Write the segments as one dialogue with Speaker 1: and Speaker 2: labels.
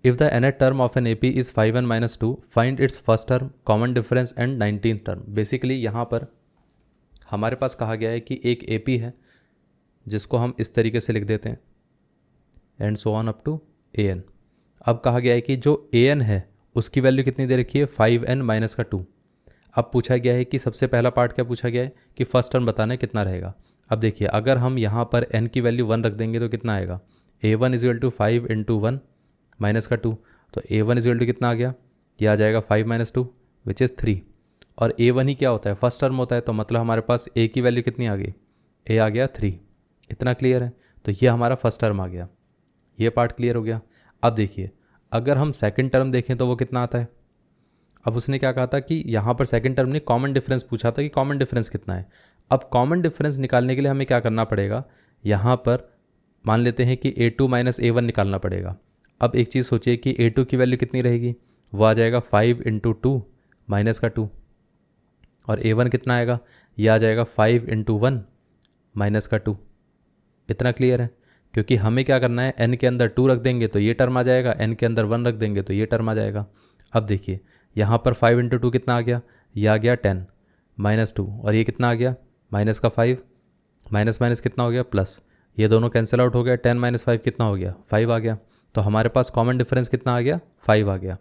Speaker 1: If the nth term of an A P is 5n minus 2 find its first term, common difference and 19th term. Basically यहाँ पर हमारे पास कहा गया है कि एक ए पी है जिसको हम इस तरीके से लिख देते हैं and so on up to A N. अब कहा गया है कि जो ए एन है उसकी वैल्यू कितनी दे रखी है 5n माइनस का 2। अब पूछा गया है कि सबसे पहला पार्ट क्या पूछा गया है कि फर्स्ट टर्म बताना है कितना रहेगा। अब देखिए अगर हम यहाँ पर n की वैल्यू 1 रख देंगे तो कितना आएगा, a1 is equal to 5 into 1 minus का 2। तो a1 इज इक्वल टू कितना आ गया, ये आ जाएगा 5 माइनस 2 विच इज़ 3। और a1 ही क्या होता है, फर्स्ट टर्म होता है, तो मतलब हमारे पास a की वैल्यू कितनी आ गई, a आ गया 3। इतना क्लियर है। तो ये हमारा फर्स्ट टर्म आ गया, ये पार्ट क्लियर हो गया। अब देखिए अगर हम सेकंड टर्म देखें तो वो कितना आता है। अब उसने क्या कहा था कि यहाँ पर सेकंड टर्म ने कॉमन डिफरेंस पूछा था कि कॉमन डिफरेंस कितना है। अब कॉमन डिफरेंस निकालने के लिए हमें क्या करना पड़ेगा, यहाँ पर मान लेते हैं कि a2 माइनस a1 निकालना पड़ेगा। अब एक चीज़ सोचिए कि a2 की वैल्यू कितनी रहेगी, वो आ जाएगा 5 इंटू 2 माइनस का 2। और a1 कितना आएगा, ये आ जाएगा 5 इंटू 1 माइनस का 2। इतना क्लियर है। क्योंकि हमें क्या करना है, n के अंदर 2 रख देंगे तो ये टर्म आ जाएगा, n के अंदर 1 रख देंगे तो ये टर्म आ जाएगा। अब देखिए यहाँ पर 5 इंटू 2 कितना आ गया, ये आ गया 10 माइनस 2। और ये कितना आ गया, माइनस का 5, माइनस माइनस कितना हो गया प्लस, ये दोनों कैंसिल आउट हो गया। 10 माइनस 5 कितना हो गया, 5 आ गया। तो हमारे पास कॉमन डिफरेंस कितना आ गया, 5 आ गया।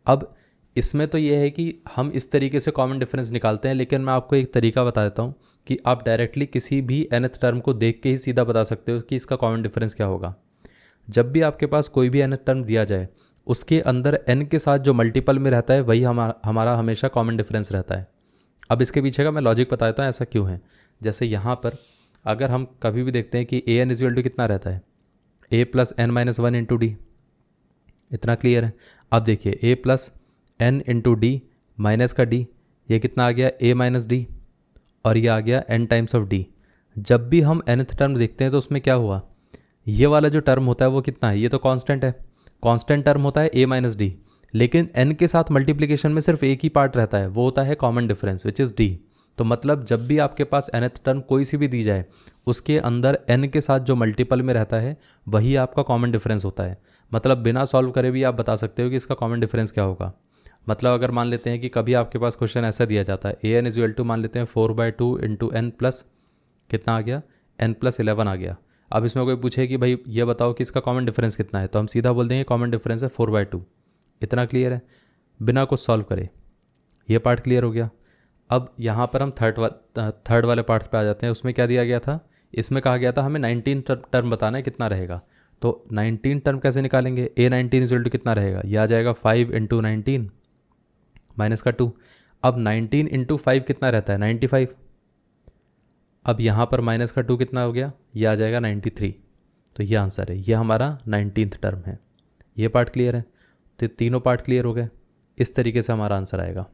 Speaker 1: अब इसमें तो ये है कि हम इस तरीके से कॉमन डिफरेंस निकालते हैं, लेकिन मैं आपको एक तरीका बता देता हूँ कि आप डायरेक्टली किसी भी nth टर्म को देख के ही सीधा बता सकते हो कि इसका कॉमन डिफरेंस क्या होगा। जब भी आपके पास कोई भी nth टर्म दिया जाए उसके अंदर n के साथ जो मल्टीपल में रहता है वही हमारा हमेशा कॉमन डिफरेंस रहता है। अब इसके पीछे का मैं लॉजिक बता देता हूँ ऐसा क्यों है। जैसे यहाँ पर अगर हम कभी भी देखते हैं कि ए एन इक्वल टू कितना रहता है, a plus N minus 1 into D. इतना क्लियर है। अब देखिए a plus N into D minus का डी, ये कितना आ गया, a माइनस डी, और ये आ गया n टाइम्स ऑफ डी। जब भी हम nth टर्म देखते हैं तो उसमें क्या हुआ, ये वाला जो टर्म होता है वो कितना है, ये तो कांस्टेंट है, कांस्टेंट टर्म होता है a माइनस डी। लेकिन n के साथ मल्टीप्लिकेशन में सिर्फ एक ही पार्ट रहता है, वो होता है common difference which is d। तो मतलब जब भी आपके पास nth टर्म कोई सी भी दी जाए उसके अंदर n के साथ जो मल्टीपल में रहता है वही आपका कॉमन डिफरेंस होता है। मतलब बिना सॉल्व करे भी आप बता सकते हो कि इसका कॉमन डिफरेंस क्या होगा। मतलब अगर मान लेते हैं कि कभी आपके पास क्वेश्चन ऐसा दिया जाता है, ए एन इज टू मान लेते हैं 4/2 इंटू एन प्लस कितना आ गया, n प्लस 11 आ गया। अब इसमें कोई पूछे कि भाई ये बताओ कि इसका कॉमन डिफरेंस कितना है, तो हम सीधा बोल देंगे कॉमन डिफरेंस है 4/2। इतना क्लियर है, बिना कुछ सॉल्व करे। ये पार्ट क्लियर हो गया। अब यहाँ पर हम थर्ड वाले पार्ट पे आ जाते हैं। उसमें क्या दिया गया था, इसमें कहा गया था हमें 19 टर्म बताना है कितना रहेगा। तो 19 टर्म कैसे निकालेंगे, a19 इज टू कितना रहेगा, यह आ जाएगा 5 इंटू 19 माइनस का 2। अब 19 इंटू 5 कितना रहता है, 95। अब यहाँ पर माइनस का 2 कितना हो गया, ये आ जाएगा 93। तो ये आंसर है, ये हमारा 19th टर्म है। ये पार्ट क्लियर है। तो तीनों पार्ट क्लियर हो गए। इस तरीके से हमारा आंसर आएगा।